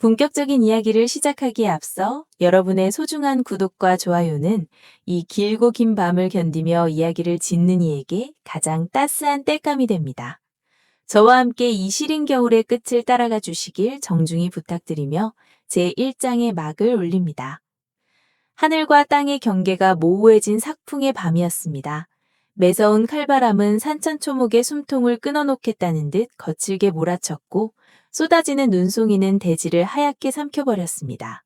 본격적인 이야기를 시작하기에 앞서 여러분의 소중한 구독과 좋아요는 이 길고 긴 밤을 견디며 이야기를 짓는 이에게 가장 따스한 땔감이 됩니다. 저와 함께 이 시린 겨울의 끝을 따라가 주시길 정중히 부탁드리며 제1장의 막을 올립니다. 하늘과 땅의 경계가 모호해진 삭풍의 밤이었습니다. 매서운 칼바람은 산천초목의 숨통을 끊어놓겠다는 듯 거칠게 몰아쳤고 쏟아지는 눈송이는 대지를 하얗게 삼켜버렸습니다.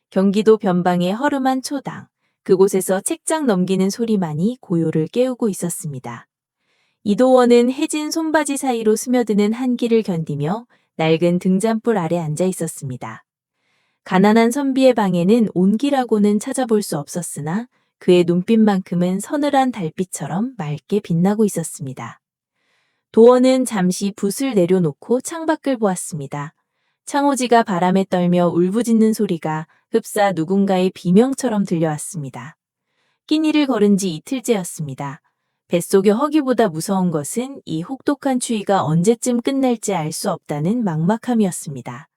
경기도 변방의 허름한 초당, 그곳에서 책장 넘기는 소리만이 고요를 깨우고 있었습니다. 이도원은 해진 손바지 사이로 스며드는 한기를 견디며 낡은 등잔불 아래 앉아 있었습니다. 가난한 선비의 방에는 온기라고는 찾아볼 수 없었으나 그의 눈빛만큼은 서늘한 달빛처럼 맑게 빛나고 있었습니다. 도원은 잠시 붓을 내려놓고 창밖을 보았습니다. 창호지가 바람에 떨며 울부짖는 소리가 흡사 누군가의 비명처럼 들려왔습니다. 끼니를 걸은 지 이틀째였습니다. 뱃속의 허기보다 무서운 것은 이 혹독한 추위가 언제쯤 끝날지 알 수 없다는 막막함이었습니다.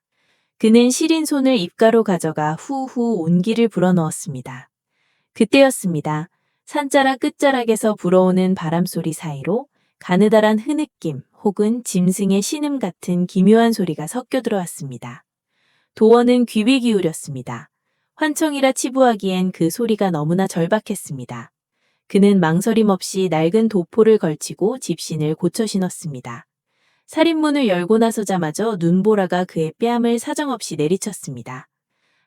그는 시린 손을 입가로 가져가 후후 온기를 불어넣었습니다. 그때였습니다. 산자락 끝자락에서 불어오는 바람소리 사이로 가느다란 흐느낌 혹은 짐승의 신음 같은 기묘한 소리가 섞여 들어왔습니다. 도원은 귀를 기울였습니다. 환청이라 치부하기엔 그 소리가 너무나 절박했습니다. 그는 망설임 없이 낡은 도포를 걸치고 집신을 고쳐 신었습니다. 살인문을 열고 나서자마저 눈보라가 그의 뺨을 사정없이 내리쳤습니다.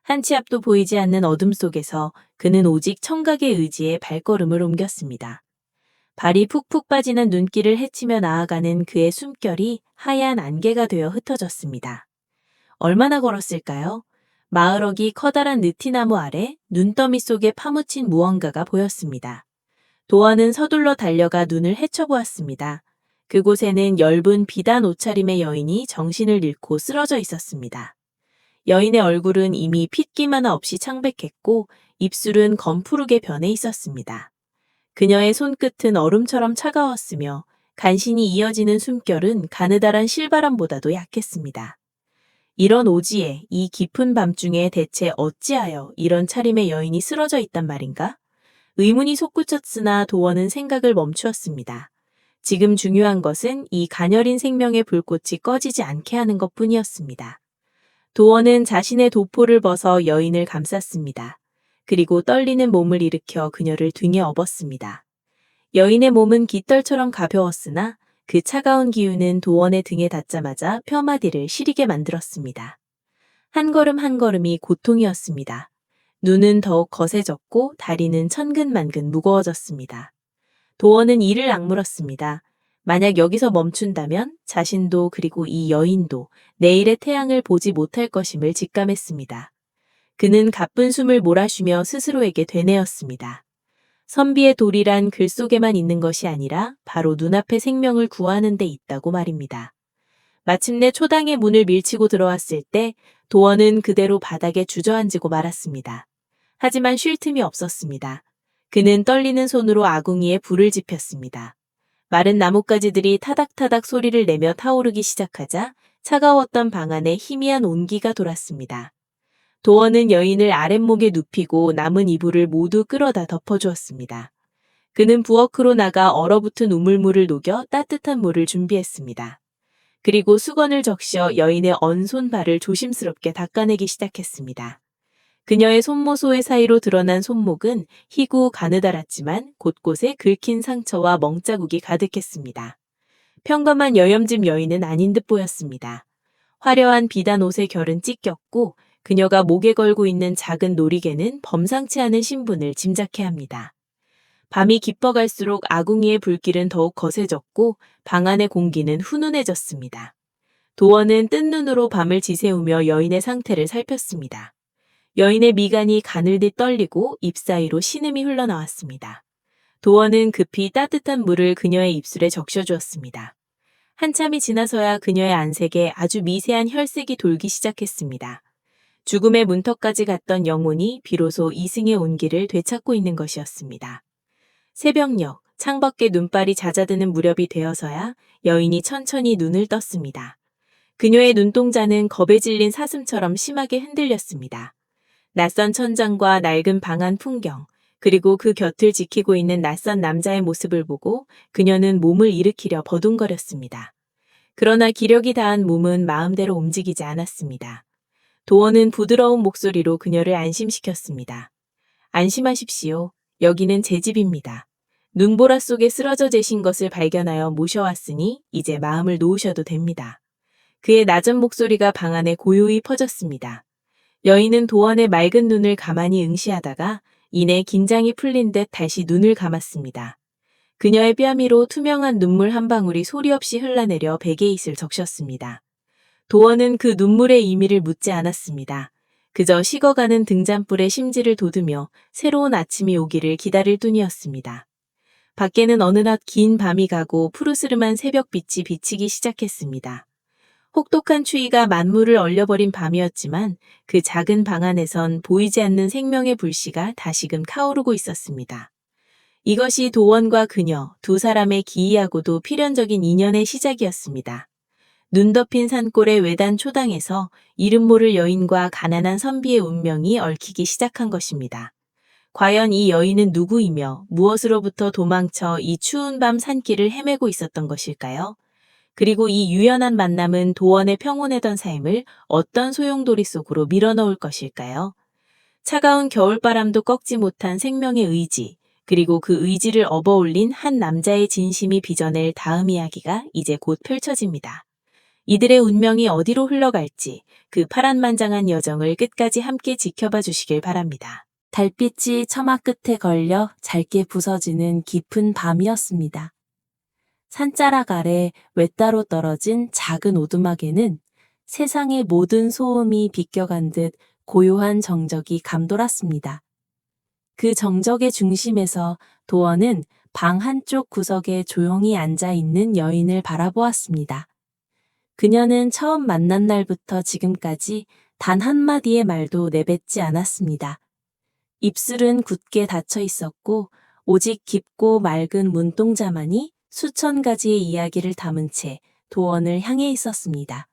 한 치 앞도 보이지 않는 어둠 속에서 그는 오직 청각의 의지에 발걸음을 옮겼습니다. 발이 푹푹 빠지는 눈길을 헤치며 나아가는 그의 숨결이 하얀 안개가 되어 흩어졌습니다. 얼마나 걸었을까요? 마을억이 커다란 느티나무 아래 눈더미 속에 파묻힌 무언가가 보였습니다. 도원은 서둘러 달려가 눈을 헤쳐보았습니다. 그곳에는 엷은 비단 옷차림의 여인이 정신을 잃고 쓰러져 있었습니다. 여인의 얼굴은 이미 핏김 하나 없이 창백했고 입술은 검푸르게 변해 있었습니다. 그녀의 손끝은 얼음처럼 차가웠으며 간신히 이어지는 숨결은 가느다란 실바람보다도 약했습니다. 이런 오지에 이 깊은 밤중에 대체 어찌하여 이런 차림의 여인이 쓰러져 있단 말인가? 의문이 솟구쳤으나 도원은 생각을 멈추었습니다. 지금 중요한 것은 이 가녀린 생명의 불꽃이 꺼지지 않게 하는 것뿐이었습니다. 도원은 자신의 도포를 벗어 여인을 감쌌습니다. 그리고 떨리는 몸을 일으켜 그녀를 등에 업었습니다. 여인의 몸은 깃털처럼 가벼웠으나 그 차가운 기운은 도원의 등에 닿자마자 펴마디를 시리게 만들었습니다. 한 걸음 한 걸음이 고통이었습니다. 눈은 더욱 거세졌고 다리는 천근만근 무거워졌습니다. 도원은 이를 악물었습니다. 만약 여기서 멈춘다면 자신도 그리고 이 여인도 내일의 태양을 보지 못할 것임을 직감했습니다. 그는 가쁜 숨을 몰아쉬며 스스로에게 되뇌었습니다. 선비의 도리란 글 속에만 있는 것이 아니라 바로 눈앞의 생명을 구하는 데 있다고 말입니다. 마침내 초당의 문을 밀치고 들어왔을 때 도원은 그대로 바닥에 주저앉고 말았습니다. 하지만 쉴 틈이 없었습니다. 그는 떨리는 손으로 아궁이에 불을 지폈습니다. 마른 나뭇가지들이 타닥타닥 소리를 내며 타오르기 시작하자 차가웠던 방 안에 희미한 온기가 돌았습니다. 도원은 여인을 아랫목에 눕히고 남은 이불을 모두 끌어다 덮어주었습니다. 그는 부엌으로 나가 얼어붙은 우물물을 녹여 따뜻한 물을 준비했습니다. 그리고 수건을 적셔 여인의 언 손발을 조심스럽게 닦아내기 시작했습니다. 그녀의 손모소의 사이로 드러난 손목은 희고 가느다랐지만 곳곳에 긁힌 상처와 멍자국이 가득했습니다. 평범한 여염집 여인은 아닌 듯 보였습니다. 화려한 비단 옷의 결은 찢겼고 그녀가 목에 걸고 있는 작은 놀이개는 범상치 않은 신분을 짐작케 합니다. 밤이 깊어갈수록 아궁이의 불길은 더욱 거세졌고 방 안의 공기는 훈훈해졌습니다. 도원은 뜬 눈으로 밤을 지새우며 여인의 상태를 살폈습니다. 여인의 미간이 가늘듯 떨리고 입 사이로 신음이 흘러나왔습니다. 도원은 급히 따뜻한 물을 그녀의 입술에 적셔주었습니다. 한참이 지나서야 그녀의 안색에 아주 미세한 혈색이 돌기 시작했습니다. 죽음의 문턱까지 갔던 영혼이 비로소 이승의 온기를 되찾고 있는 것이었습니다. 새벽녘, 창밖에 눈발이 잦아드는 무렵이 되어서야 여인이 천천히 눈을 떴습니다. 그녀의 눈동자는 겁에 질린 사슴처럼 심하게 흔들렸습니다. 낯선 천장과 낡은 방 안 풍경, 그리고 그 곁을 지키고 있는 낯선 남자의 모습을 보고 그녀는 몸을 일으키려 버둥거렸습니다. 그러나 기력이 다한 몸은 마음대로 움직이지 않았습니다. 도어는 부드러운 목소리로 그녀를 안심시켰습니다. 안심하십시오. 여기는 제 집입니다. 눈보라 속에 쓰러져 계신 것을 발견하여 모셔왔으니 이제 마음을 놓으셔도 됩니다. 그의 낮은 목소리가 방 안에 고요히 퍼졌습니다. 여인은 도원의 맑은 눈을 가만히 응시하다가 이내 긴장이 풀린 듯 다시 눈을 감았습니다. 그녀의 뺨위로 투명한 눈물 한 방울이 소리 없이 흘러내려 베개 입을 적셨습니다. 도원은 그 눈물의 의미를 묻지 않았습니다. 그저 식어가는 등잔불에 심지를 돋우며 새로운 아침이 오기를 기다릴 뿐이었습니다. 밖에는 어느덧 긴 밤이 가고 푸르스름한 새벽빛이 비치기 시작했습니다. 혹독한 추위가 만물을 얼려버린 밤이었지만 그 작은 방 안에선 보이지 않는 생명의 불씨가 다시금 타오르고 있었습니다. 이것이 도원과 그녀 두 사람의 기이하고도 필연적인 인연의 시작이었습니다. 눈 덮인 산골의 외단 초당에서 이름 모를 여인과 가난한 선비의 운명이 얽히기 시작한 것입니다. 과연 이 여인은 누구이며 무엇으로부터 도망쳐 이 추운 밤 산길을 헤매고 있었던 것일까요? 그리고 이 유연한 만남은 도원의 평온했던 삶을 어떤 소용돌이 속으로 밀어넣을 것일까요? 차가운 겨울바람도 꺾지 못한 생명의 의지, 그리고 그 의지를 업어올린 한 남자의 진심이 빚어낼 다음 이야기가 이제 곧 펼쳐집니다. 이들의 운명이 어디로 흘러갈지 그 파란만장한 여정을 끝까지 함께 지켜봐 주시길 바랍니다. 달빛이 처마 끝에 걸려 잘게 부서지는 깊은 밤이었습니다. 산자락 아래 외따로 떨어진 작은 오두막에는 세상의 모든 소음이 비껴간 듯 고요한 정적이 감돌았습니다. 그 정적의 중심에서 도원은 방 한쪽 구석에 조용히 앉아 있는 여인을 바라보았습니다. 그녀는 처음 만난 날부터 지금까지 단 한마디의 말도 내뱉지 않았습니다. 입술은 굳게 닫혀 있었고 오직 깊고 맑은 눈동자만이 수천 가지의 이야기를 담은 채 도원을 향해 있었습니다.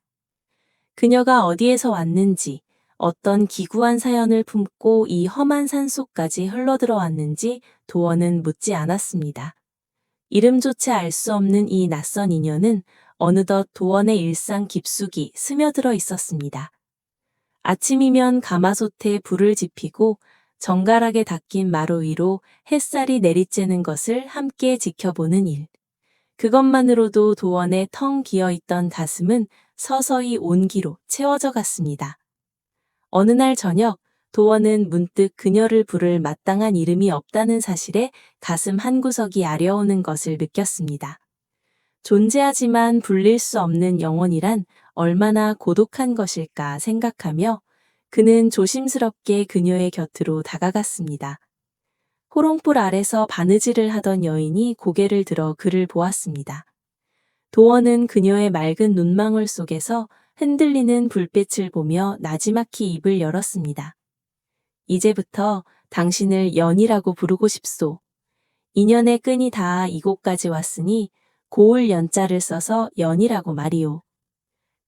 그녀가 어디에서 왔는지, 어떤 기구한 사연을 품고 이 험한 산속까지 흘러들어왔는지 도원은 묻지 않았습니다. 이름조차 알 수 없는 이 낯선 인연은 어느덧 도원의 일상 깊숙이 스며들어 있었습니다. 아침이면 가마솥에 불을 지피고 정갈하게 닦인 마루 위로 햇살이 내리쬐는 것을 함께 지켜보는 일. 그것만으로도 도원의 텅 비어있던 가슴은 서서히 온기로 채워져 갔습니다. 어느 날 저녁, 도원은 문득 그녀를 부를 마땅한 이름이 없다는 사실에 가슴 한구석이 아려오는 것을 느꼈습니다. 존재하지만 불릴 수 없는 영혼이란 얼마나 고독한 것일까 생각하며 그는 조심스럽게 그녀의 곁으로 다가갔습니다. 호롱불 아래서 바느질을 하던 여인이 고개를 들어 그를 보았습니다. 도원은 그녀의 맑은 눈망울 속에서 흔들리는 불빛을 보며 나지막히 입을 열었습니다. 이제부터 당신을 연이라고 부르고 싶소. 인연의 끈이 닿아 이곳까지 왔으니 고울 연자를 써서 연이라고 말이오.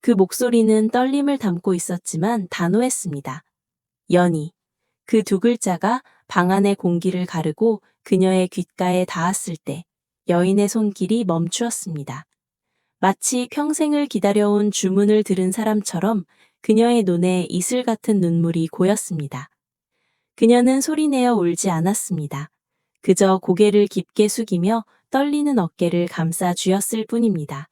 그 목소리는 떨림을 담고 있었지만 단호했습니다. 연이. 그 두 글자가 방 안의 공기를 가르고 그녀의 귓가에 닿았을 때 여인의 손길이 멈추었습니다. 마치 평생을 기다려온 주문을 들은 사람처럼 그녀의 눈에 이슬 같은 눈물이 고였습니다. 그녀는 소리내어 울지 않았습니다. 그저 고개를 깊게 숙이며 떨리는 어깨를 감싸 쥐었을 뿐입니다.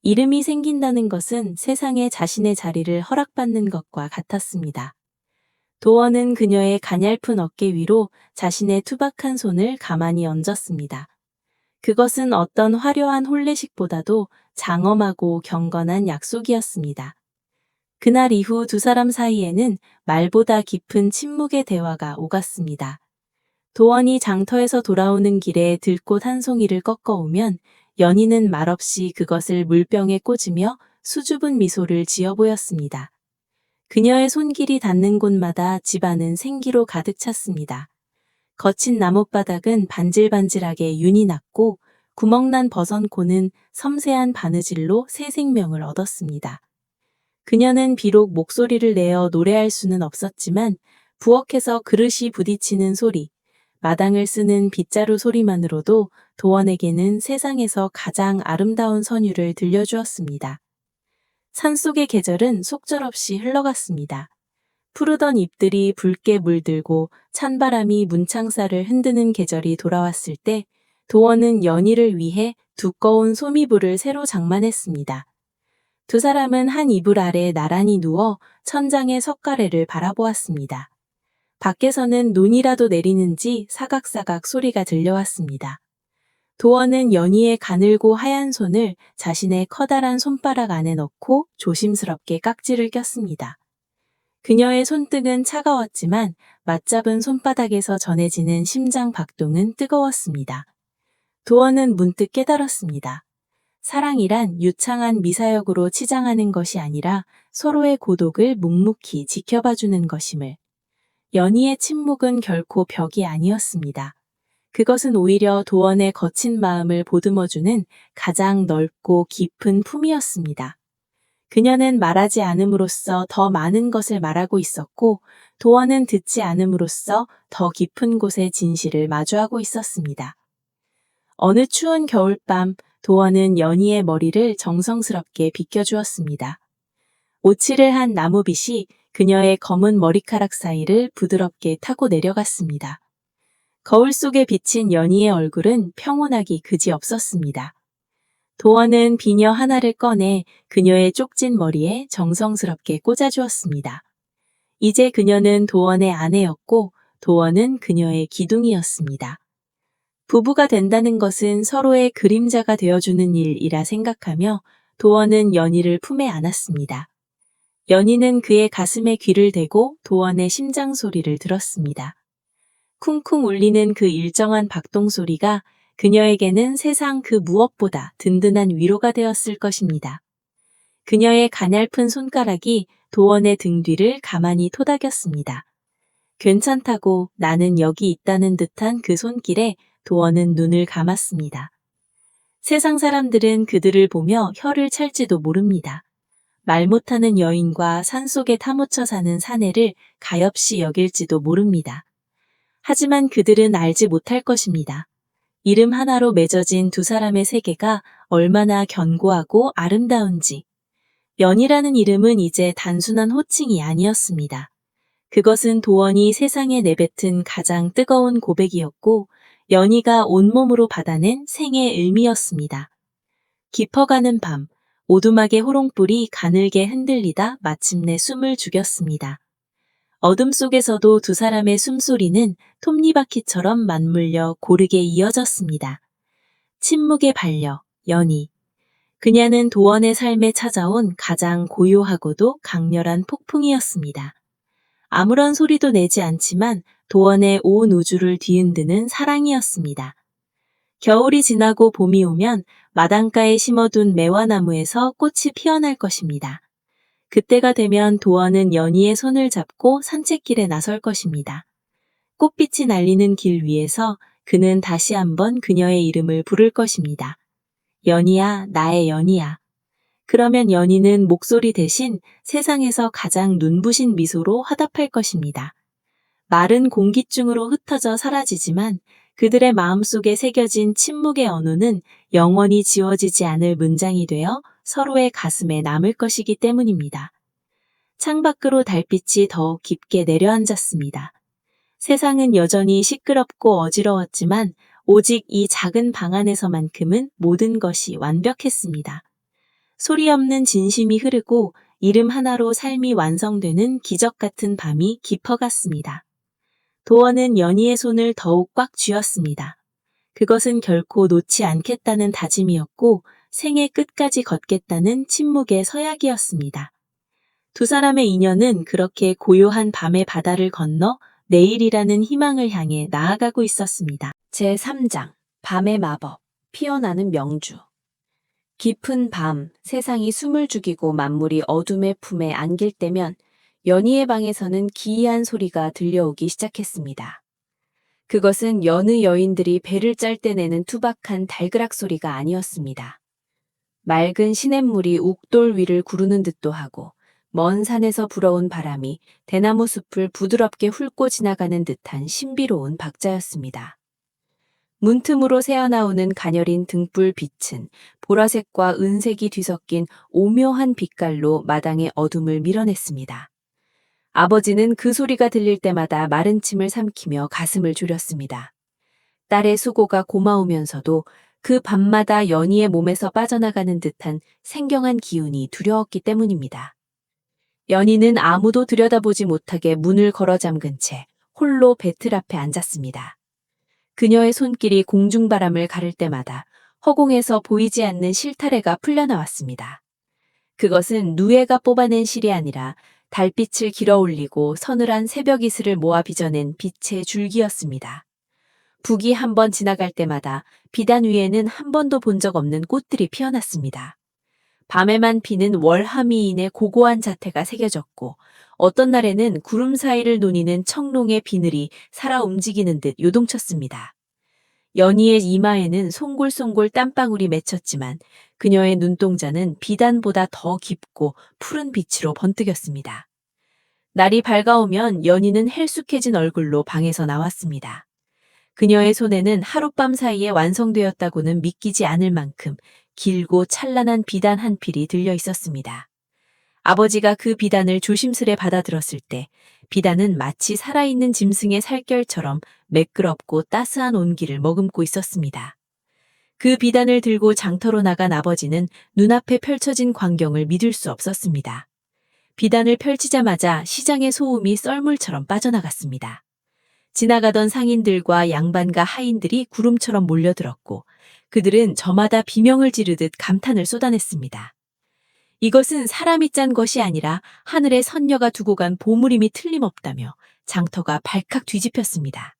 이름이 생긴다는 것은 세상에 자신의 자리를 허락받는 것과 같았습니다. 도원은 그녀의 가냘픈 어깨 위로 자신의 투박한 손을 가만히 얹었습니다. 그것은 어떤 화려한 혼례식보다도 장엄하고 경건한 약속이었습니다. 그날 이후 두 사람 사이에는 말보다 깊은 침묵의 대화가 오갔습니다. 도원이 장터에서 돌아오는 길에 들꽃 한 송이를 꺾어오면 연희는 말없이 그것을 물병에 꽂으며 수줍은 미소를 지어 보였습니다. 그녀의 손길이 닿는 곳마다 집안은 생기로 가득 찼습니다. 거친 나뭇바닥은 반질반질하게 윤이 났고 구멍난 버선코는 섬세한 바느질로 새 생명을 얻었습니다. 그녀는 비록 목소리를 내어 노래할 수는 없었지만 부엌에서 그릇이 부딪히는 소리, 마당을 쓰는 빗자루 소리만으로도 도원에게는 세상에서 가장 아름다운 선율을 들려주었습니다. 산속의 계절은 속절없이 흘러갔습니다. 푸르던 잎들이 붉게 물들고 찬바람이 문창살을 흔드는 계절이 돌아왔을 때 도원은 연희를 위해 두꺼운 소미불을 새로 장만했습니다. 두 사람은 한 이불 아래 나란히 누워 천장의 석가래를 바라보았습니다. 밖에서는 눈이라도 내리는지 사각사각 소리가 들려왔습니다. 도원은 연희의 가늘고 하얀 손을 자신의 커다란 손바닥 안에 넣고 조심스럽게 깍지를 꼈습니다. 그녀의 손등은 차가웠지만 맞잡은 손바닥에서 전해지는 심장 박동은 뜨거웠습니다. 도원은 문득 깨달았습니다. 사랑이란 유창한 미사역으로 치장하는 것이 아니라 서로의 고독을 묵묵히 지켜봐주는 것임을. 연희의 침묵은 결코 벽이 아니었습니다. 그것은 오히려 도원의 거친 마음을 보듬어주는 가장 넓고 깊은 품이었습니다. 그녀는 말하지 않음으로써 더 많은 것을 말하고 있었고 도원은 듣지 않음으로써 더 깊은 곳의 진실을 마주하고 있었습니다. 어느 추운 겨울밤 도원은 연희의 머리를 정성스럽게 빗겨주었습니다. 오칠을 한 나무빗이 그녀의 검은 머리카락 사이를 부드럽게 타고 내려갔습니다. 거울 속에 비친 연희의 얼굴은 평온하기 그지없었습니다. 도원은 비녀 하나를 꺼내 그녀의 쪽진 머리에 정성스럽게 꽂아주었습니다. 이제 그녀는 도원의 아내였고 도원은 그녀의 기둥이었습니다. 부부가 된다는 것은 서로의 그림자가 되어주는 일이라 생각하며 도원은 연희를 품에 안았습니다. 연희는 그의 가슴에 귀를 대고 도원의 심장 소리를 들었습니다. 쿵쿵 울리는 그 일정한 박동 소리가 그녀에게는 세상 그 무엇보다 든든한 위로가 되었을 것입니다. 그녀의 가냘픈 손가락이 도원의 등 뒤를 가만히 토닥였습니다. 괜찮다고 나는 여기 있다는 듯한 그 손길에 도원은 눈을 감았습니다. 세상 사람들은 그들을 보며 혀를 찰지도 모릅니다. 말 못하는 여인과 산속에 타묻혀 사는 사내를 가엾이 여길지도 모릅니다. 하지만 그들은 알지 못할 것입니다. 이름 하나로 맺어진 두 사람의 세계가 얼마나 견고하고 아름다운지. 연희라는 이름은 이제 단순한 호칭이 아니었습니다. 그것은 도원이 세상에 내뱉은 가장 뜨거운 고백이었고 연희가 온몸으로 받아낸 생의 의미였습니다. 깊어가는 밤, 오두막의 호롱불이 가늘게 흔들리다 마침내 숨을 죽였습니다. 어둠 속에서도 두 사람의 숨소리는 톱니바퀴처럼 맞물려 고르게 이어졌습니다. 침묵의 반려, 연희. 그녀는 도원의 삶에 찾아온 가장 고요하고도 강렬한 폭풍이었습니다. 아무런 소리도 내지 않지만 도원의 온 우주를 뒤흔드는 사랑이었습니다. 겨울이 지나고 봄이 오면 마당가에 심어둔 매화나무에서 꽃이 피어날 것입니다. 그때가 되면 도원은 연희의 손을 잡고 산책길에 나설 것입니다. 꽃빛이 날리는 길 위에서 그는 다시 한번 그녀의 이름을 부를 것입니다. 연희야, 나의 연희야. 그러면 연희는 목소리 대신 세상에서 가장 눈부신 미소로 화답할 것입니다. 말은 공기중으로 흩어져 사라지지만 그들의 마음속에 새겨진 침묵의 언어는 영원히 지워지지 않을 문장이 되어 서로의 가슴에 남을 것이기 때문입니다. 창밖으로 달빛이 더욱 깊게 내려앉았습니다. 세상은 여전히 시끄럽고 어지러웠지만 오직 이 작은 방 안에서만큼은 모든 것이 완벽했습니다. 소리 없는 진심이 흐르고 이름 하나로 삶이 완성되는 기적 같은 밤이 깊어갔습니다. 도원은 연희의 손을 더욱 꽉 쥐었습니다. 그것은 결코 놓지 않겠다는 다짐이었고 생애 끝까지 걷겠다는 침묵의 서약이었습니다. 두 사람의 인연은 그렇게 고요한 밤의 바다를 건너 내일이라는 희망을 향해 나아가고 있었습니다. 제3장 밤의 마법, 피어나는 명주. 깊은 밤, 세상이 숨을 죽이고 만물이 어둠의 품에 안길 때면 연희의 방에서는 기이한 소리가 들려오기 시작했습니다. 그것은 여느 여인들이 배를 짤 때 내는 투박한 달그락 소리가 아니었습니다. 맑은 시냇물이 욱돌 위를 구르는 듯도 하고 먼 산에서 불어온 바람이 대나무 숲을 부드럽게 훑고 지나가는 듯한 신비로운 박자였습니다. 문틈으로 새어나오는 가녀린 등불 빛은 보라색과 은색이 뒤섞인 오묘한 빛깔로 마당의 어둠을 밀어냈습니다. 아버지는 그 소리가 들릴 때마다 마른 침을 삼키며 가슴을 졸였습니다. 딸의 수고가 고마우면서도 그 밤마다 연희의 몸에서 빠져나가는 듯한 생경한 기운이 두려웠기 때문입니다. 연희는 아무도 들여다보지 못하게 문을 걸어 잠근 채 홀로 배틀 앞에 앉았습니다. 그녀의 손길이 공중바람을 가를 때마다 허공에서 보이지 않는 실타래가 풀려나왔습니다. 그것은 누에가 뽑아낸 실이 아니라 달빛을 길어 올리고 서늘한 새벽 이슬을 모아 빚어낸 빛의 줄기였습니다. 북이 한 번 지나갈 때마다 비단 위에는 한 번도 본 적 없는 꽃들이 피어났습니다. 밤에만 피는 월하미인의 고고한 자태가 새겨졌고 어떤 날에는 구름 사이를 노니는 청롱의 비늘이 살아 움직이는 듯 요동쳤습니다. 연희의 이마에는 송골송골 땀방울이 맺혔지만 그녀의 눈동자는 비단보다 더 깊고 푸른 빛으로 번뜩였습니다. 날이 밝아오면 연희는 헬쑥해진 얼굴로 방에서 나왔습니다. 그녀의 손에는 하룻밤 사이에 완성되었다고는 믿기지 않을 만큼 길고 찬란한 비단 한 필이 들려 있었습니다. 아버지가 그 비단을 조심스레 받아들었을 때 비단은 마치 살아있는 짐승의 살결처럼 매끄럽고 따스한 온기를 머금고 있었습니다. 그 비단을 들고 장터로 나간 아버지는 눈앞에 펼쳐진 광경을 믿을 수 없었습니다. 비단을 펼치자마자 시장의 소음이 썰물처럼 빠져나갔습니다. 지나가던 상인들과 양반과 하인들이 구름처럼 몰려들었고 그들은 저마다 비명을 지르듯 감탄을 쏟아냈습니다. 이것은 사람이 짠 것이 아니라 하늘의 선녀가 두고 간 보물임이 틀림없다며 장터가 발칵 뒤집혔습니다.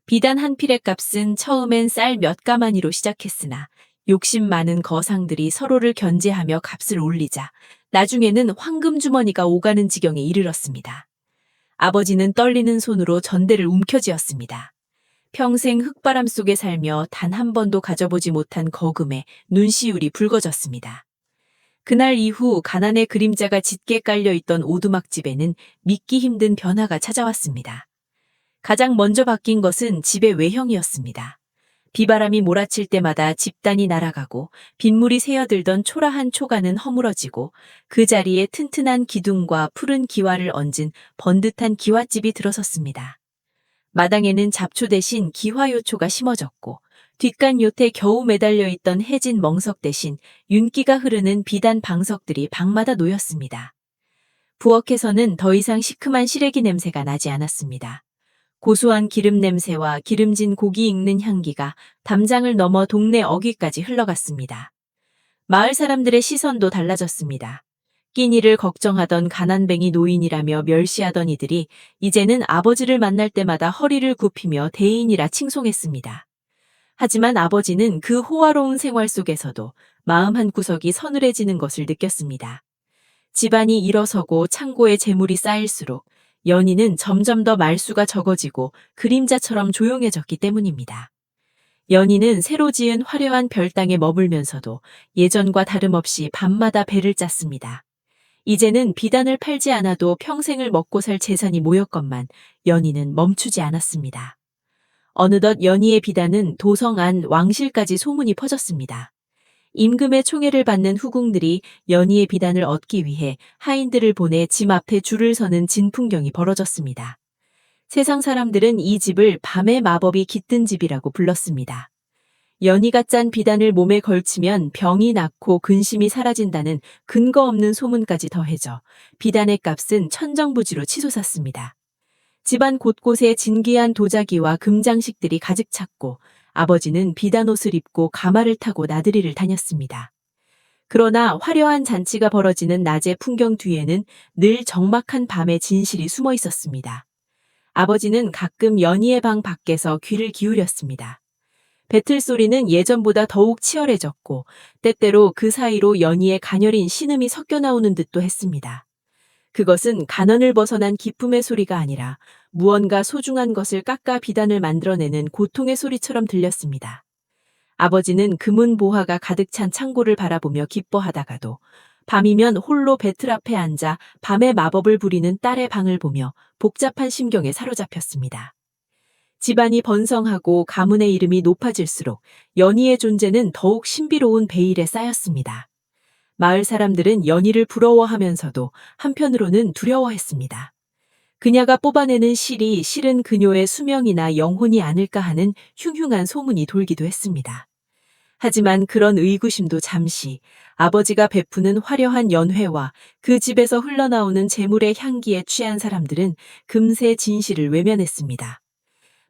비단 한 필의 값은 처음엔 쌀 몇 가마니로 시작했으나 욕심 많은 거상들이 서로를 견제하며 값을 올리자 나중에는 황금 주머니가 오가는 지경에 이르렀습니다. 아버지는 떨리는 손으로 전대를 움켜쥐었습니다. 평생 흙바람 속에 살며 단 한 번도 가져보지 못한 거금에 눈시울이 붉어졌습니다. 그날 이후 가난의 그림자가 짙게 깔려있던 오두막집에는 믿기 힘든 변화가 찾아왔습니다. 가장 먼저 바뀐 것은 집의 외형이었습니다. 비바람이 몰아칠 때마다 집단이 날아가고 빗물이 새어들던 초라한 초가는 허물어지고 그 자리에 튼튼한 기둥과 푸른 기와를 얹은 번듯한 기와집이 들어섰습니다. 마당에는 잡초 대신 기화요초가 심어졌고 뒷간 요태 겨우 매달려 있던 해진 멍석 대신 윤기가 흐르는 비단 방석들이 방마다 놓였습니다. 부엌에서는 더 이상 시큼한 시래기 냄새가 나지 않았습니다. 고소한 기름 냄새와 기름진 고기 익는 향기가 담장을 넘어 동네 어귀까지 흘러갔습니다. 마을 사람들의 시선도 달라졌습니다. 끼니를 걱정하던 가난뱅이 노인이라며 멸시하던 이들이 이제는 아버지를 만날 때마다 허리를 굽히며 대인이라 칭송했습니다. 하지만 아버지는 그 호화로운 생활 속에서도 마음 한구석이 서늘해지는 것을 느꼈습니다. 집안이 일어서고 창고에 재물이 쌓일수록 연희는 점점 더 말수가 적어지고 그림자처럼 조용해졌기 때문입니다. 연희는 새로 지은 화려한 별당에 머물면서도 예전과 다름없이 밤마다 배를 짰습니다. 이제는 비단을 팔지 않아도 평생을 먹고 살 재산이 모였건만 연희는 멈추지 않았습니다. 어느덧 연희의 비단은 도성 안 왕실까지 소문이 퍼졌습니다. 임금의 총애를 받는 후궁들이 연희의 비단을 얻기 위해 하인들을 보내 집 앞에 줄을 서는 진풍경이 벌어졌습니다. 세상 사람들은 이 집을 밤의 마법이 깃든 집이라고 불렀습니다. 연희가 짠 비단을 몸에 걸치면 병이 낫고 근심이 사라진다는 근거 없는 소문까지 더해져 비단의 값은 천정부지로 치솟았습니다. 집안 곳곳에 진귀한 도자기와 금장식들이 가득 찼고 아버지는 비단 옷을 입고 가마를 타고 나들이를 다녔습니다. 그러나 화려한 잔치가 벌어지는 낮의 풍경 뒤에는 늘 적막한 밤의 진실이 숨어 있었습니다. 아버지는 가끔 연희의 방 밖에서 귀를 기울였습니다. 배틀 소리는 예전보다 더욱 치열해졌고 때때로 그 사이로 연희의 가녀린 신음이 섞여 나오는 듯도 했습니다. 그것은 간언을 벗어난 기쁨의 소리가 아니라 무언가 소중한 것을 깎아 비단을 만들어내는 고통의 소리처럼 들렸습니다. 아버지는 금은 보화가 가득 찬 창고를 바라보며 기뻐하다가도 밤이면 홀로 배틀 앞에 앉아 밤의 마법을 부리는 딸의 방을 보며 복잡한 심경에 사로잡혔습니다. 집안이 번성하고 가문의 이름이 높아질수록 연희의 존재는 더욱 신비로운 베일에 쌓였습니다. 마을 사람들은 연희를 부러워하면서도 한편으로는 두려워했습니다. 그녀가 뽑아내는 실이 실은 그녀의 수명이나 영혼이 아닐까 하는 흉흉한 소문이 돌기도 했습니다. 하지만 그런 의구심도 잠시 아버지가 베푸는 화려한 연회와 그 집에서 흘러나오는 재물의 향기에 취한 사람들은 금세 진실을 외면했습니다.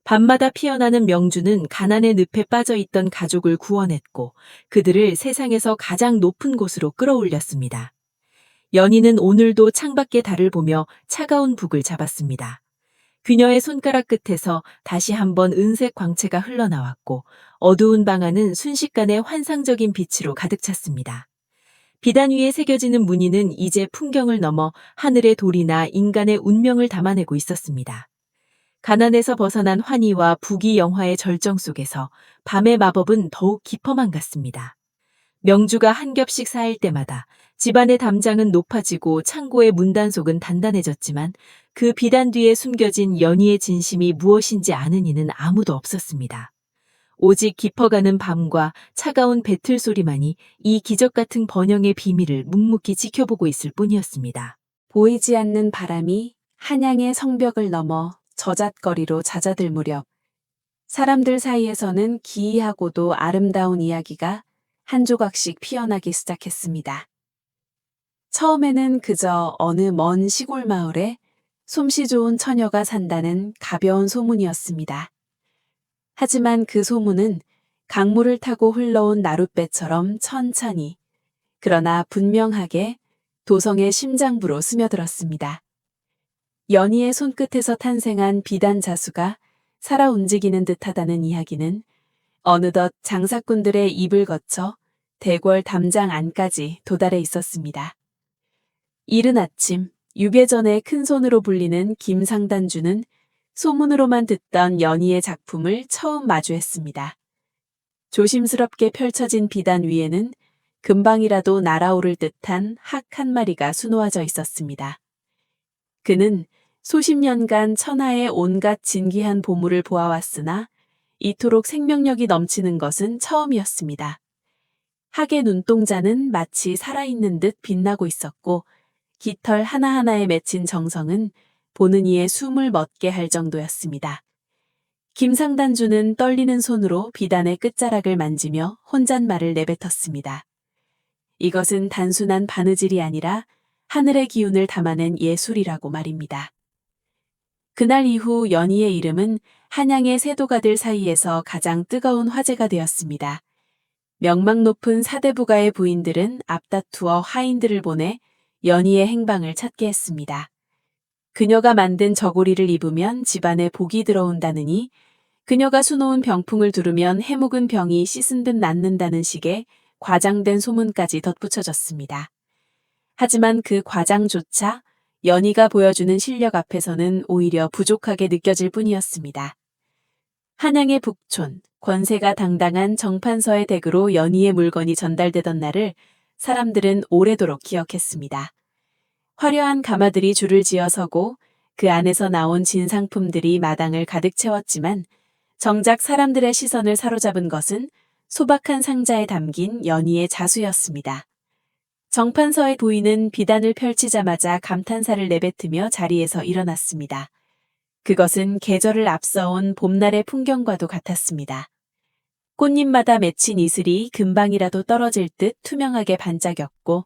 밤마다 피어나는 명주는 가난의 늪에 빠져있던 가족을 구원했고 그들을 세상에서 가장 높은 곳으로 끌어올렸습니다. 연희는 오늘도 창밖의 달을 보며 차가운 북을 잡았습니다. 그녀의 손가락 끝에서 다시 한번 은색 광채가 흘러나왔고 어두운 방 안은 순식간에 환상적인 빛으로 가득 찼습니다. 비단 위에 새겨지는 무늬는 이제 풍경을 넘어 하늘의 도리나 인간의 운명을 담아내고 있었습니다. 가난에서 벗어난 환희와 부귀영화의 절정 속에서 밤의 마법은 더욱 깊어만 갔습니다. 명주가 한 겹씩 쌓일 때마다 집안의 담장은 높아지고 창고의 문단속은 단단해졌지만 그 비단 뒤에 숨겨진 연희의 진심이 무엇인지 아는 이는 아무도 없었습니다. 오직 깊어가는 밤과 차가운 배틀 소리만이 이 기적 같은 번영의 비밀을 묵묵히 지켜보고 있을 뿐이었습니다. 보이지 않는 바람이 한양의 성벽을 넘어 저잣거리로 잦아들 무렵 사람들 사이에서는 기이하고도 아름다운 이야기가 한 조각씩 피어나기 시작했습니다. 처음에는 그저 어느 먼 시골 마을에 솜씨 좋은 처녀가 산다는 가벼운 소문이었습니다. 하지만 그 소문은 강물을 타고 흘러온 나룻배처럼 천천히, 그러나 분명하게 도성의 심장부로 스며들었습니다. 연희의 손끝에서 탄생한 비단 자수가 살아 움직이는 듯하다는 이야기는 어느덧 장사꾼들의 입을 거쳐 대궐 담장 안까지 도달해 있었습니다. 이른 아침 유배전의 큰손으로 불리는 김상단주는 소문으로만 듣던 연희의 작품을 처음 마주했습니다. 조심스럽게 펼쳐진 비단 위에는 금방이라도 날아오를 듯한 학 한 마리가 수놓아져 있었습니다. 그는 수십 년간 천하의 온갖 진귀한 보물을 보아왔으나 이토록 생명력이 넘치는 것은 처음이었습니다. 학의 눈동자는 마치 살아있는 듯 빛나고 있었고 깃털 하나하나에 맺힌 정성은 보는 이의 숨을 멎게 할 정도였습니다. 김상단주는 떨리는 손으로 비단의 끝자락을 만지며 혼잣말을 내뱉었습니다. 이것은 단순한 바느질이 아니라 하늘의 기운을 담아낸 예술이라고 말입니다. 그날 이후 연희의 이름은 한양의 세도가들 사이에서 가장 뜨거운 화제가 되었습니다. 명망 높은 사대부가의 부인들은 앞다투어 하인들을 보내 연희의 행방을 찾게 했습니다. 그녀가 만든 저고리를 입으면 집안에 복이 들어온다느니 그녀가 수놓은 병풍을 두르면 해묵은 병이 씻은 듯 낫는다는 식의 과장된 소문까지 덧붙여졌습니다. 하지만 그 과장조차 연희가 보여주는 실력 앞에서는 오히려 부족하게 느껴질 뿐이었습니다. 한양의 북촌, 권세가 당당한 정판서의 댁으로 연희의 물건이 전달되던 날을 사람들은 오래도록 기억했습니다. 화려한 가마들이 줄을 지어 서고 그 안에서 나온 진상품들이 마당을 가득 채웠지만 정작 사람들의 시선을 사로잡은 것은 소박한 상자에 담긴 연희의 자수였습니다. 정판서의 부인은 비단을 펼치자마자 감탄사를 내뱉으며 자리에서 일어났습니다. 그것은 계절을 앞서온 봄날의 풍경과도 같았습니다. 꽃잎마다 맺힌 이슬이 금방이라도 떨어질 듯 투명하게 반짝였고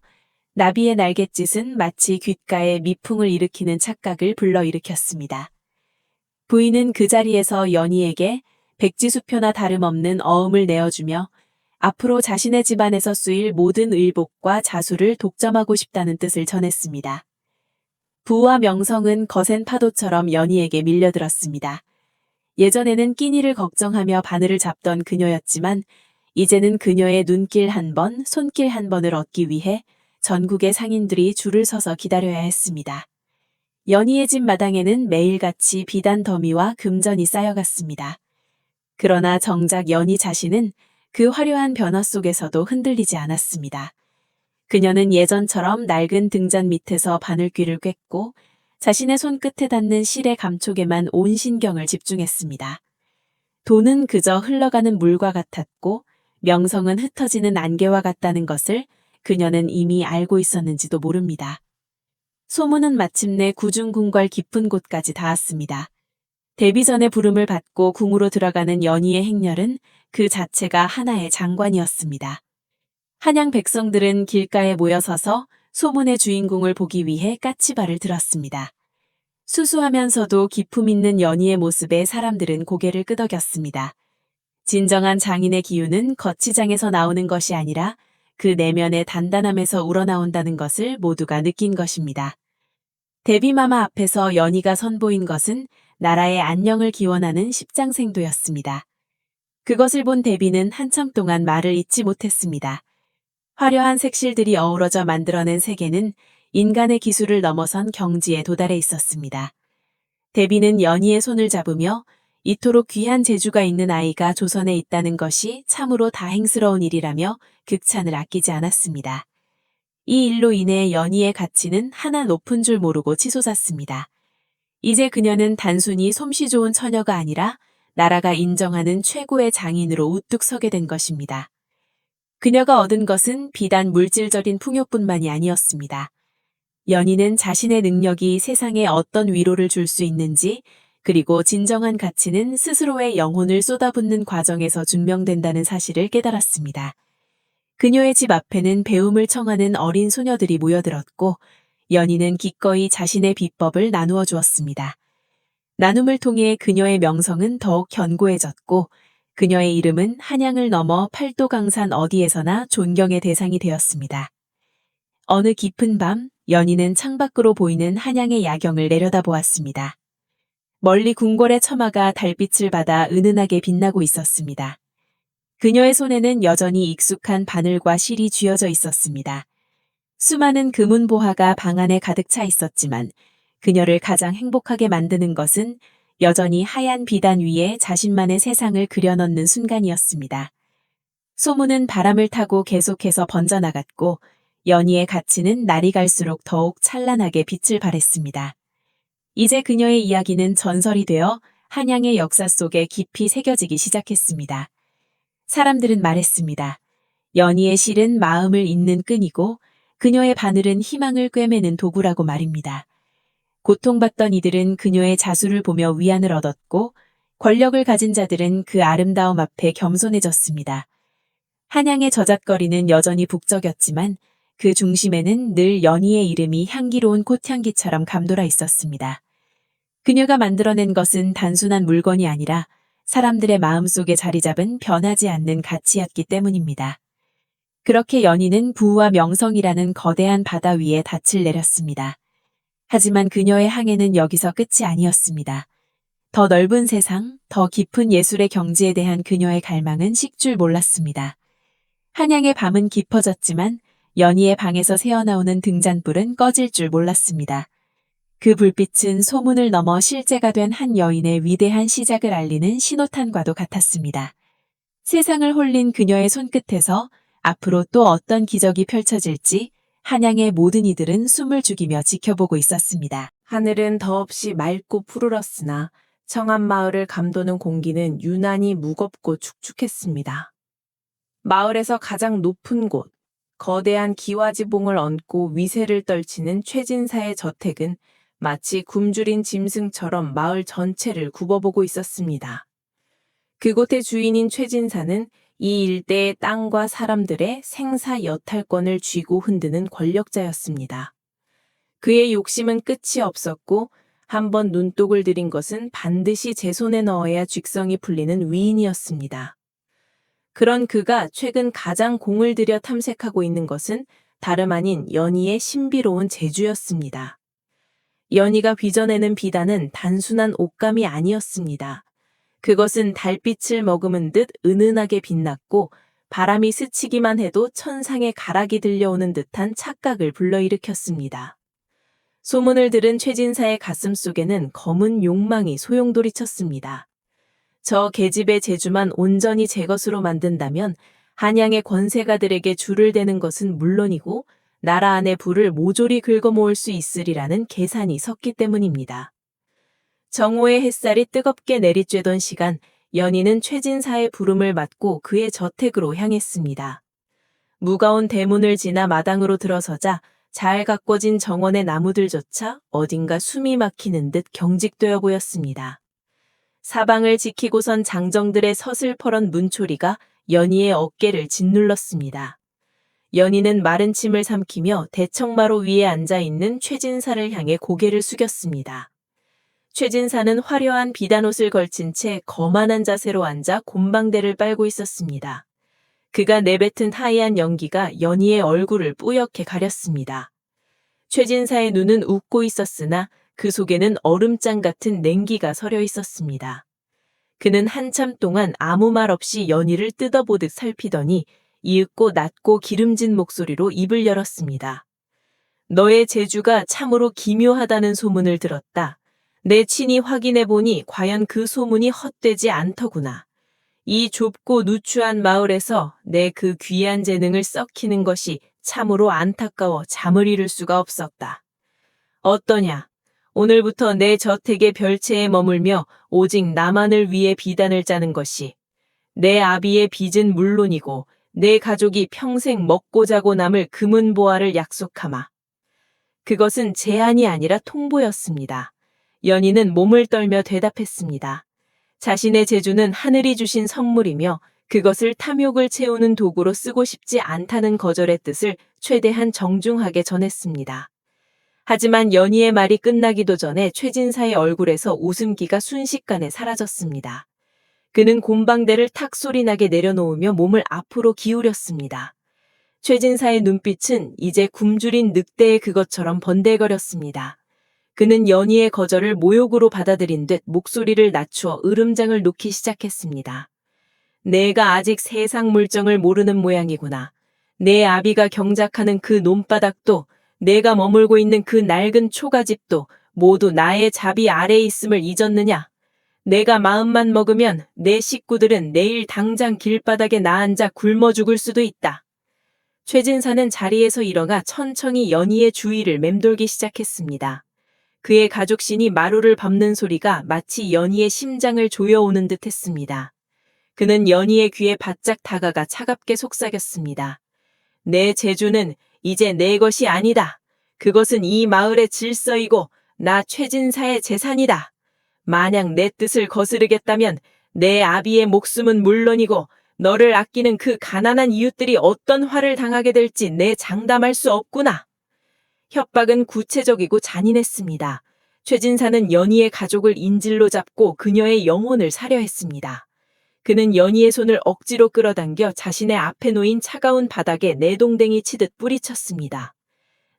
나비의 날갯짓은 마치 귓가에 미풍을 일으키는 착각을 불러일으켰습니다. 부인은 그 자리에서 연희에게 백지수표나 다름없는 어음을 내어주며 앞으로 자신의 집안에서 쓰일 모든 의복과 자수를 독점하고 싶다는 뜻을 전했습니다. 부와 명성은 거센 파도처럼 연희에게 밀려들었습니다. 예전에는 끼니를 걱정하며 바늘을 잡던 그녀였지만 이제는 그녀의 눈길 한 번, 손길 한 번을 얻기 위해 전국의 상인들이 줄을 서서 기다려야 했습니다. 연희의 집 마당에는 매일같이 비단 더미와 금전이 쌓여갔습니다. 그러나 정작 연희 자신은 그 화려한 변화 속에서도 흔들리지 않았습니다. 그녀는 예전처럼 낡은 등잔 밑에서 바늘귀를 꿰고 자신의 손끝에 닿는 실의 감촉에만 온 신경을 집중했습니다. 돈은 그저 흘러가는 물과 같았고 명성은 흩어지는 안개와 같다는 것을 그녀는 이미 알고 있었는지도 모릅니다. 소문은 마침내 구중궁궐 깊은 곳까지 닿았습니다. 데뷔 전에 부름을 받고 궁으로 들어가는 연희의 행렬은 그 자체가 하나의 장관이었습니다. 한양 백성들은 길가에 모여서서 소문의 주인공을 보기 위해 까치발을 들었습니다. 수수하면서도 기품 있는 연희의 모습에 사람들은 고개를 끄덕였습니다. 진정한 장인의 기운은 거치장에서 나오는 것이 아니라 그 내면의 단단함에서 우러나온다는 것을 모두가 느낀 것입니다. 데뷔마마 앞에서 연희가 선보인 것은 나라의 안녕을 기원하는 십장생도였습니다. 그것을 본 데뷔는 한참 동안 말을 잇지 못했습니다. 화려한 색실들이 어우러져 만들어낸 세계는 인간의 기술을 넘어선 경지에 도달해 있었습니다. 데뷔는 연희의 손을 잡으며 이토록 귀한 재주가 있는 아이가 조선에 있다는 것이 참으로 다행스러운 일이라며 극찬을 아끼지 않았습니다. 이 일로 인해 연희의 가치는 하나 높은 줄 모르고 치솟았습니다. 이제 그녀는 단순히 솜씨 좋은 처녀가 아니라 나라가 인정하는 최고의 장인으로 우뚝 서게 된 것입니다. 그녀가 얻은 것은 비단 물질적인 풍요뿐만이 아니었습니다. 연희는 자신의 능력이 세상에 어떤 위로를 줄 수 있는지, 그리고 진정한 가치는 스스로의 영혼을 쏟아붓는 과정에서 증명된다는 사실을 깨달았습니다. 그녀의 집 앞에는 배움을 청하는 어린 소녀들이 모여들었고, 연희는 기꺼이 자신의 비법을 나누어 주었습니다. 나눔을 통해 그녀의 명성은 더욱 견고해졌고, 그녀의 이름은 한양을 넘어 팔도강산 어디에서나 존경의 대상이 되었습니다. 어느 깊은 밤, 연희는 창밖으로 보이는 한양의 야경을 내려다보았습니다. 멀리 궁궐의 처마가 달빛을 받아 은은하게 빛나고 있었습니다. 그녀의 손에는 여전히 익숙한 바늘과 실이 쥐어져 있었습니다. 수많은 금은보화가 방 안에 가득 차 있었지만 그녀를 가장 행복하게 만드는 것은 여전히 하얀 비단 위에 자신만의 세상을 그려넣는 순간이었습니다. 소문은 바람을 타고 계속해서 번져나갔고 연희의 가치는 날이 갈수록 더욱 찬란하게 빛을 발했습니다. 이제 그녀의 이야기는 전설이 되어 한양의 역사 속에 깊이 새겨지기 시작했습니다. 사람들은 말했습니다. 연희의 실은 마음을 잇는 끈이고 그녀의 바늘은 희망을 꿰매는 도구라고 말입니다. 고통받던 이들은 그녀의 자수를 보며 위안을 얻었고 권력을 가진 자들은 그 아름다움 앞에 겸손해졌습니다. 한양의 저잣거리는 여전히 북적였지만 그 중심에는 늘 연희의 이름이 향기로운 꽃향기처럼 감돌아 있었습니다. 그녀가 만들어낸 것은 단순한 물건이 아니라 사람들의 마음속에 자리 잡은 변하지 않는 가치였기 때문입니다. 그렇게 연희는 부와 명성이라는 거대한 바다 위에 닻을 내렸습니다. 하지만 그녀의 항해는 여기서 끝이 아니었습니다. 더 넓은 세상, 더 깊은 예술의 경지에 대한 그녀의 갈망은 식줄 몰랐습니다. 한양의 밤은 깊어졌지만 연희의 방에서 새어나오는 등잔불은 꺼질 줄 몰랐습니다. 그 불빛은 소문을 넘어 실제가 된 한 여인의 위대한 시작을 알리는 신호탄과도 같았습니다. 세상을 홀린 그녀의 손끝에서 앞으로 또 어떤 기적이 펼쳐질지 한양의 모든 이들은 숨을 죽이며 지켜보고 있었습니다. 하늘은 더없이 맑고 푸르렀으나 청한 마을을 감도는 공기는 유난히 무겁고 축축했습니다. 마을에서 가장 높은 곳, 거대한 기와지봉을 얹고 위세를 떨치는 최진사의 저택은 마치 굶주린 짐승처럼 마을 전체를 굽어보고 있었습니다. 그곳의 주인인 최진사는 이 일대의 땅과 사람들의 생사 여탈권을 쥐고 흔드는 권력자였습니다. 그의 욕심은 끝이 없었고 한번 눈독을 들인 것은 반드시 제 손에 넣어야 쥐성이 풀리는 위인이었습니다. 그런 그가 최근 가장 공을 들여 탐색하고 있는 것은 다름 아닌 연희의 신비로운 재주였습니다. 연희가 빚어내는 비단은 단순한 옷감이 아니었습니다. 그것은 달빛을 머금은 듯 은은하게 빛났고 바람이 스치기만 해도 천상의 가락이 들려오는 듯한 착각을 불러일으켰습니다. 소문을 들은 최진사의 가슴 속에는 검은 욕망이 소용돌이쳤습니다. 저 계집의 재주만 온전히 제 것으로 만든다면 한양의 권세가들에게 줄을 대는 것은 물론이고 나라 안의 부를 모조리 긁어모을 수 있으리라는 계산이 섰기 때문입니다. 정오의 햇살이 뜨겁게 내리쬐던 시간, 연희는 최진사의 부름을 받고 그의 저택으로 향했습니다. 무거운 대문을 지나 마당으로 들어서자 잘 가꿔진 정원의 나무들조차 어딘가 숨이 막히는 듯 경직되어 보였습니다. 사방을 지키고선 장정들의 서슬퍼런 문초리가 연희의 어깨를 짓눌렀습니다. 연희는 마른 침을 삼키며 대청마루 위에 앉아있는 최진사를 향해 고개를 숙였습니다. 최진사는 화려한 비단옷을 걸친 채 거만한 자세로 앉아 곰방대를 빨고 있었습니다. 그가 내뱉은 하얀 연기가 연희의 얼굴을 뿌옇게 가렸습니다. 최진사의 눈은 웃고 있었으나 그 속에는 얼음장 같은 냉기가 서려 있었습니다. 그는 한참 동안 아무 말 없이 연희를 뜯어보듯 살피더니 이윽고 낮고 기름진 목소리로 입을 열었습니다. 너의 재주가 참으로 기묘하다는 소문을 들었다. 내 친히 확인해보니 과연 그 소문이 헛되지 않더구나. 이 좁고 누추한 마을에서 내 그 귀한 재능을 썩히는 것이 참으로 안타까워 잠을 이룰 수가 없었다. 어떠냐? 오늘부터 내 저택의 별채에 머물며 오직 나만을 위해 비단을 짜는 것이 내 아비의 빚은 물론이고 내 가족이 평생 먹고 자고 남을 금은보화를 약속하마. 그것은 제안이 아니라 통보였습니다. 연희는 몸을 떨며 대답했습니다. 자신의 재주는 하늘이 주신 선물이며 그것을 탐욕을 채우는 도구로 쓰고 싶지 않다는 거절의 뜻을 최대한 정중하게 전했습니다. 하지만 연희의 말이 끝나기도 전에 최진사의 얼굴에서 웃음기가 순식간에 사라졌습니다. 그는 곰방대를 탁 소리나게 내려놓으며 몸을 앞으로 기울였습니다. 최진사의 눈빛은 이제 굶주린 늑대의 그것처럼 번데거렸습니다. 그는 연희의 거절을 모욕으로 받아들인 듯 목소리를 낮추어 으름장을 놓기 시작했습니다. 내가 아직 세상 물정을 모르는 모양이구나. 내 아비가 경작하는 그 논바닥도 내가 머물고 있는 그 낡은 초가집도 모두 나의 자비 아래에 있음을 잊었느냐? 내가 마음만 먹으면 내 식구들은 내일 당장 길바닥에 나앉아 굶어 죽을 수도 있다. 최진사는 자리에서 일어나 천천히 연희의 주위를 맴돌기 시작했습니다. 그의 가족신이 마루를 밟는 소리가 마치 연희의 심장을 조여오는 듯 했습니다. 그는 연희의 귀에 바짝 다가가 차갑게 속삭였습니다. 내 재주는 이제 내 것이 아니다. 그것은 이 마을의 질서이고 나 최진사의 재산이다. 만약 내 뜻을 거스르겠다면 내 아비의 목숨은 물론이고 너를 아끼는 그 가난한 이웃들이 어떤 화를 당하게 될지 내 장담할 수 없구나. 협박은 구체적이고 잔인했습니다. 최진사는 연희의 가족을 인질로 잡고 그녀의 영혼을 사려 했습니다. 그는 연희의 손을 억지로 끌어당겨 자신의 앞에 놓인 차가운 바닥에 내동댕이 치듯 뿌리쳤습니다.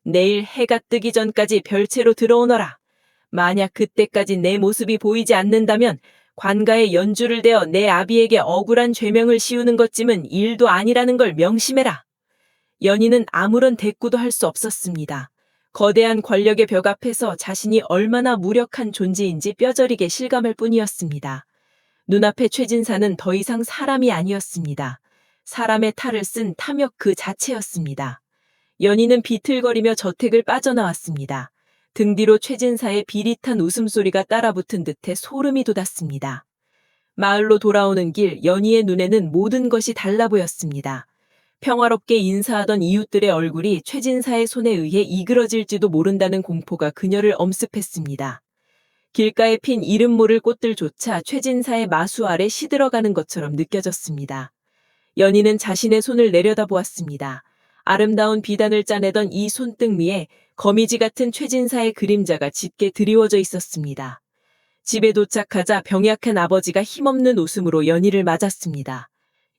내일 해가 뜨기 전까지 별채로 들어오너라. 만약 그때까지 내 모습이 보이지 않는다면 관가에 연주를 대어 내 아비에게 억울한 죄명을 씌우는 것쯤은 일도 아니라는 걸 명심해라. 연희는 아무런 대꾸도 할 수 없었습니다. 거대한 권력의 벽 앞에서 자신이 얼마나 무력한 존재인지 뼈저리게 실감할 뿐이었습니다. 눈앞의 최진사는 더 이상 사람이 아니었습니다. 사람의 탈을 쓴 탐욕 그 자체였습니다. 연희는 비틀거리며 저택을 빠져나왔습니다. 등 뒤로 최진사의 비릿한 웃음소리가 따라붙은 듯해 소름이 돋았습니다. 마을로 돌아오는 길 연희의 눈에는 모든 것이 달라 보였습니다. 평화롭게 인사하던 이웃들의 얼굴이 최진사의 손에 의해 이그러질지도 모른다는 공포가 그녀를 엄습했습니다. 길가에 핀 이름 모를 꽃들조차 최진사의 마수 아래 시들어가는 것처럼 느껴졌습니다. 연희는 자신의 손을 내려다보았습니다. 아름다운 비단을 짜내던 이 손등 위에 거미지 같은 최진사의 그림자가 짙게 드리워져 있었습니다. 집에 도착하자 병약한 아버지가 힘없는 웃음으로 연희를 맞았습니다.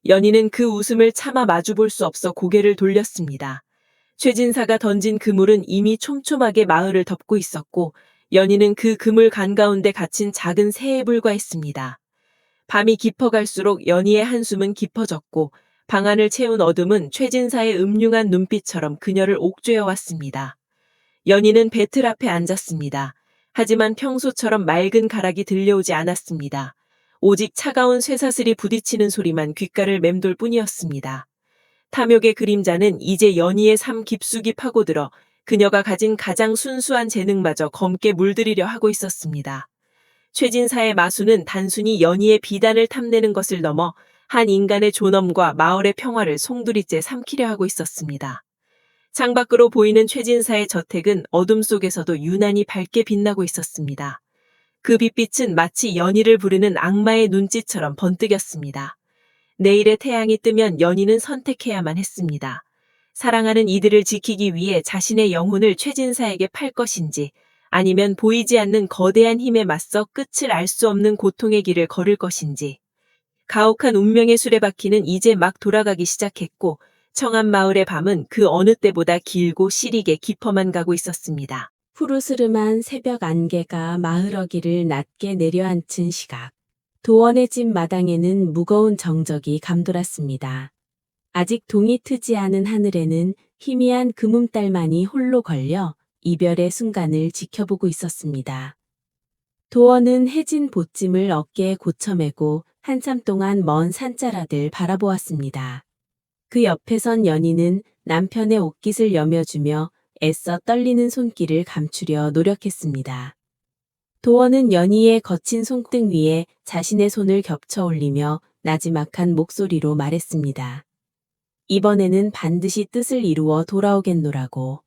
연희는 그 웃음을 차마 마주볼 수 없어 고개를 돌렸습니다. 최진사가 던진 그물은 이미 촘촘하게 마을을 덮고 있었고 연희는 그 그물 간가운데 갇힌 작은 새에 불과했습니다. 밤이 깊어갈수록 연희의 한숨은 깊어졌고 방 안을 채운 어둠은 최진사의 음흉한 눈빛처럼 그녀를 옥죄어왔습니다. 연희는 배틀 앞에 앉았습니다. 하지만 평소처럼 맑은 가락이 들려오지 않았습니다. 오직 차가운 쇠사슬이 부딪히는 소리만 귓가를 맴돌 뿐이었습니다. 탐욕의 그림자는 이제 연희의 삶 깊숙이 파고들어 그녀가 가진 가장 순수한 재능마저 검게 물들이려 하고 있었습니다. 최진사의 마수는 단순히 연희의 비단을 탐내는 것을 넘어 한 인간의 존엄과 마을의 평화를 송두리째 삼키려 하고 있었습니다. 창밖으로 보이는 최진사의 저택은 어둠 속에서도 유난히 밝게 빛나고 있었습니다. 그 빛빛은 마치 연희를 부르는 악마의 눈짓처럼 번뜩였습니다. 내일의 태양이 뜨면 연희는 선택해야만 했습니다. 사랑하는 이들을 지키기 위해 자신의 영혼을 최진사에게 팔 것인지, 아니면 보이지 않는 거대한 힘에 맞서 끝을 알 수 없는 고통의 길을 걸을 것인지. 가혹한 운명의 수레바퀴는 이제 막 돌아가기 시작했고, 청암마을의 밤은 그 어느 때보다 길고 시리게 깊어만 가고 있었습니다. 푸르스름한 새벽 안개가 마을 어귀를 낮게 내려앉힌 시각. 도원의 집 마당에는 무거운 정적이 감돌았습니다. 아직 동이 트지 않은 하늘에는 희미한 금음달만이 홀로 걸려 이별의 순간을 지켜보고 있었습니다. 도원은 해진 보찜을 어깨에 고쳐매고 한참 동안 먼 산자락을 바라보았습니다. 그 옆에 선 연희는 남편의 옷깃을 여며주며 애써 떨리는 손길을 감추려 노력했습니다. 도원은 연희의 거친 손등 위에 자신의 손을 겹쳐 올리며 나지막한 목소리로 말했습니다. 이번에는 반드시 뜻을 이루어 돌아오겠노라고.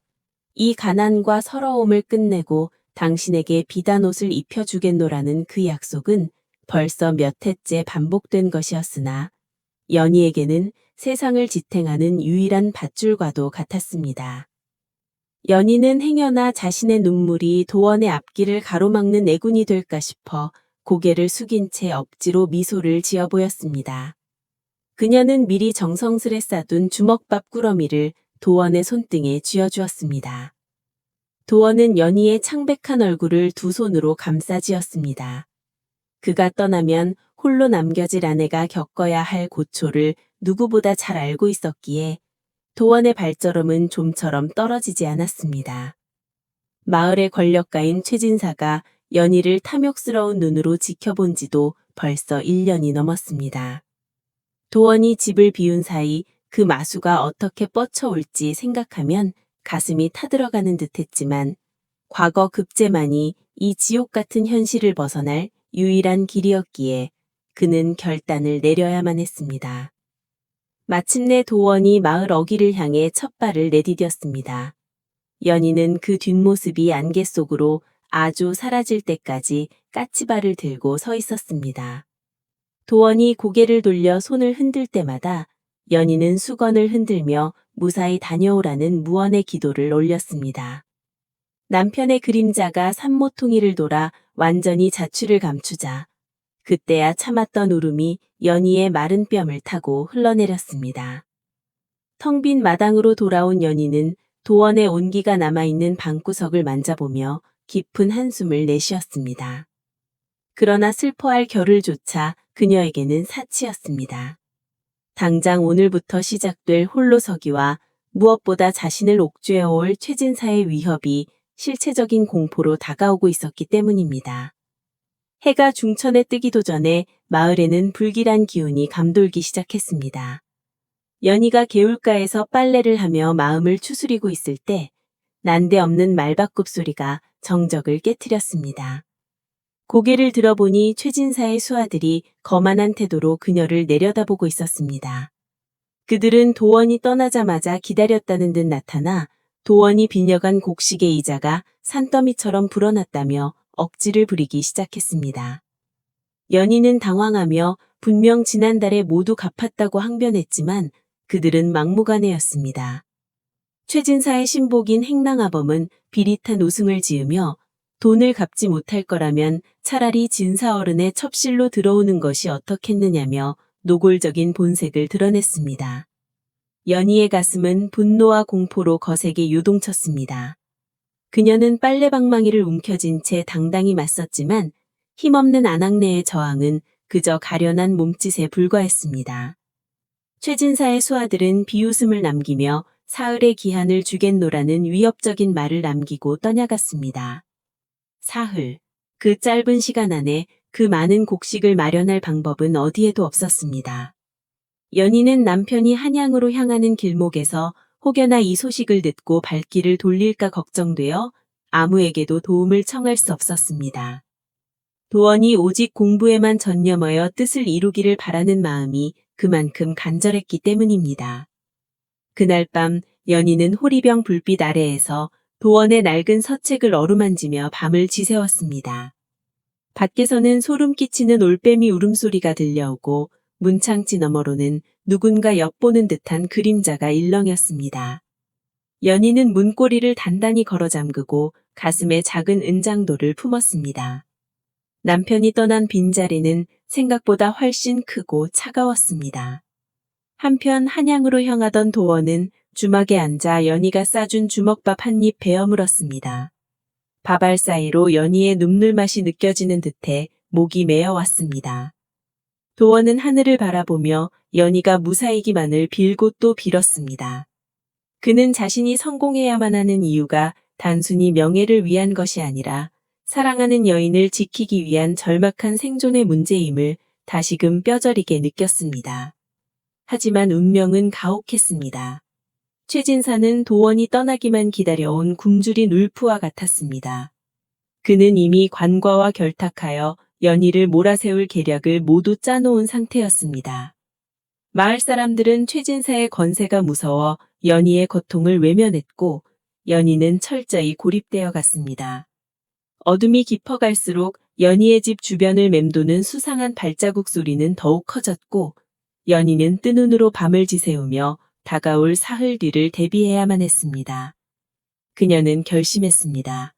이 가난과 서러움을 끝내고 당신에게 비단옷을 입혀주겠노라는 그 약속은 벌써 몇 해째 반복된 것이었으나 연희에게는 세상을 지탱하는 유일한 밧줄과도 같았습니다. 연희는 행여나 자신의 눈물이 도원의 앞길을 가로막는 애군이 될까 싶어 고개를 숙인 채 억지로 미소를 지어 보였습니다. 그녀는 미리 정성스레 싸둔 주먹밥 꾸러미를 도원의 손등에 쥐어주었습니다. 도원은 연희의 창백한 얼굴을 두 손으로 감싸쥐었습니다. 그가 떠나면 홀로 남겨질 아내가 겪어야 할 고초를 누구보다 잘 알고 있었기에 도원의 발걸음은 좀처럼 떨어지지 않았습니다. 마을의 권력가인 최진사가 연희를 탐욕스러운 눈으로 지켜본 지도 벌써 1년이 넘었습니다. 도원이 집을 비운 사이 그 마수가 어떻게 뻗쳐올지 생각하면 가슴이 타들어가는 듯했지만 과거 급제만이 이 지옥 같은 현실을 벗어날 유일한 길이었기에 그는 결단을 내려야만 했습니다. 마침내 도원이 마을 어귀를 향해 첫 발을 내디뎠습니다. 연희는 그 뒷모습이 안개 속으로 아주 사라질 때까지 까치발을 들고 서 있었습니다. 도원이 고개를 돌려 손을 흔들 때마다 연희는 수건을 흔들며 무사히 다녀오라는 무언의 기도를 올렸습니다. 남편의 그림자가 산모퉁이를 돌아 완전히 자취를 감추자 그때야 참았던 울음이 연희의 마른 뼘을 타고 흘러내렸습니다. 텅 빈 마당으로 돌아온 연희는 도원의 온기가 남아있는 방구석을 만져보며 깊은 한숨을 내쉬었습니다. 그러나 슬퍼할 겨를조차 그녀에게는 사치였습니다. 당장 오늘부터 시작될 홀로서기와 무엇보다 자신을 옥죄어올 최진사의 위협이 실체적인 공포로 다가오고 있었기 때문입니다. 해가 중천에 뜨기도 전에 마을에는 불길한 기운이 감돌기 시작했습니다. 연희가 개울가에서 빨래를 하며 마음을 추스리고 있을 때 난데없는 말바꿈 소리가 정적을 깨트렸습니다. 고개를 들어보니 최진사의 수하들이 거만한 태도로 그녀를 내려다보고 있었습니다. 그들은 도원이 떠나자마자 기다렸다는 듯 나타나 도원이 빌려간 곡식의 이자가 산더미처럼 불어났다며 억지를 부리기 시작했습니다. 연희는 당황하며 분명 지난달에 모두 갚았다고 항변했지만 그들은 막무가내였습니다. 최진사의 신복인 행랑아범은 비릿한 웃음을 지으며 돈을 갚지 못할 거라면 차라리 진사어른의 첩실로 들어오는 것이 어떻겠느냐며 노골적인 본색을 드러냈습니다. 연희의 가슴은 분노와 공포로 거세게 요동쳤습니다. 그녀는 빨래방망이를 움켜쥔 채 당당히 맞섰지만 힘없는 아낙네의 저항은 그저 가련한 몸짓에 불과했습니다. 최진사의 수하들은 비웃음을 남기며 사흘의 기한을 주겠노라는 위협적인 말을 남기고 떠나갔습니다. 사흘, 그 짧은 시간 안에 그 많은 곡식을 마련할 방법은 어디에도 없었습니다. 연희는 남편이 한양으로 향하는 길목에서 혹여나 이 소식을 듣고 발길을 돌릴까 걱정되어 아무에게도 도움을 청할 수 없었습니다. 도원이 오직 공부에만 전념하여 뜻을 이루기를 바라는 마음이 그만큼 간절했기 때문입니다. 그날 밤 연희는 호리병 불빛 아래에서 도원의 낡은 서책을 어루만지며 밤을 지새웠습니다. 밖에서는 소름 끼치는 올빼미 울음소리가 들려오고 문창지 너머로는 누군가 엿보는 듯한 그림자가 일렁였습니다. 연희는 문고리를 단단히 걸어 잠그고 가슴에 작은 은장도를 품었습니다. 남편이 떠난 빈자리는 생각보다 훨씬 크고 차가웠습니다. 한편 한양으로 향하던 도원은 주막에 앉아 연희가 싸준 주먹밥 한 입 베어 물었습니다. 밥알 사이로 연희의 눈물 맛이 느껴지는 듯해 목이 메어왔습니다. 도원은 하늘을 바라보며 연희가 무사이기만을 빌고 또 빌었습니다. 그는 자신이 성공해야만 하는 이유가 단순히 명예를 위한 것이 아니라 사랑하는 여인을 지키기 위한 절박한 생존의 문제임을 다시금 뼈저리게 느꼈습니다. 하지만 운명은 가혹했습니다. 최진사는 도원이 떠나기만 기다려온 굶주린 울프와 같았습니다. 그는 이미 관과와 결탁하여 연희를 몰아세울 계략을 모두 짜놓은 상태였습니다. 마을 사람들은 최진사의 건세가 무서워 연희의 고통을 외면했고 연희는 철저히 고립되어 갔습니다. 어둠이 깊어갈수록 연희의 집 주변을 맴도는 수상한 발자국 소리는 더욱 커졌고 연희는 뜬 눈으로 밤을 지새우며 다가올 사흘 뒤를 대비해야만 했습니다. 그녀는 결심했습니다.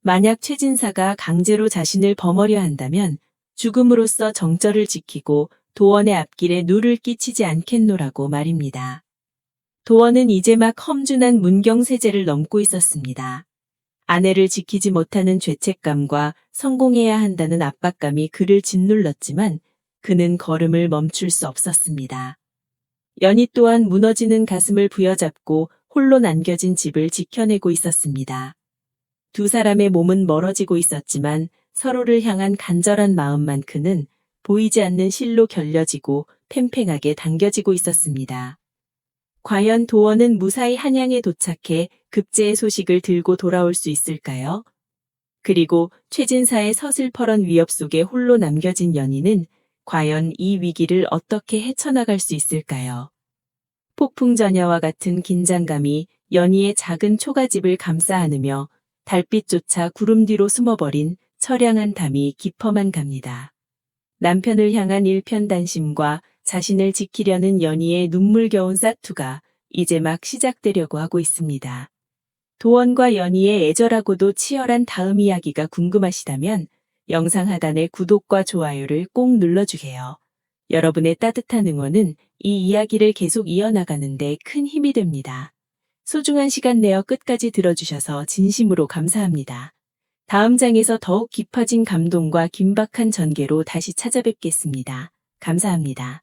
만약 최진사가 강제로 자신을 범하려 한다면 죽음으로써 정절을 지키고 도원의 앞길에 누를 끼치지 않겠노라고 말입니다. 도원은 이제 막 험준한 문경세제를 넘고 있었습니다. 아내를 지키지 못하는 죄책감과 성공해야 한다는 압박감이 그를 짓눌렀지만 그는 걸음을 멈출 수 없었습니다. 연희 또한 무너지는 가슴을 부여잡고 홀로 남겨진 집을 지켜내고 있었습니다. 두 사람의 몸은 멀어지고 있었지만 서로를 향한 간절한 마음만큼은 보이지 않는 실로 결려지고 팽팽하게 당겨지고 있었습니다. 과연 도원은 무사히 한양에 도착해 급제의 소식을 들고 돌아올 수 있을까요? 그리고 최진사의 서슬퍼런 위협 속에 홀로 남겨진 연희는 과연 이 위기를 어떻게 헤쳐나갈 수 있을까요? 폭풍전야와 같은 긴장감이 연희의 작은 초가집을 감싸 안으며 달빛조차 구름 뒤로 숨어버린 처량한 담이 깊어만 갑니다. 남편을 향한 일편단심과 자신을 지키려는 연희의 눈물겨운 사투가 이제 막 시작되려고 하고 있습니다. 도원과 연희의 애절하고도 치열한 다음 이야기가 궁금하시다면 영상 하단의 구독과 좋아요를 꼭 눌러주세요. 여러분의 따뜻한 응원은 이 이야기를 계속 이어나가는 데 큰 힘이 됩니다. 소중한 시간 내어 끝까지 들어주셔서 진심으로 감사합니다. 다음 장에서 더욱 깊어진 감동과 긴박한 전개로 다시 찾아뵙겠습니다. 감사합니다.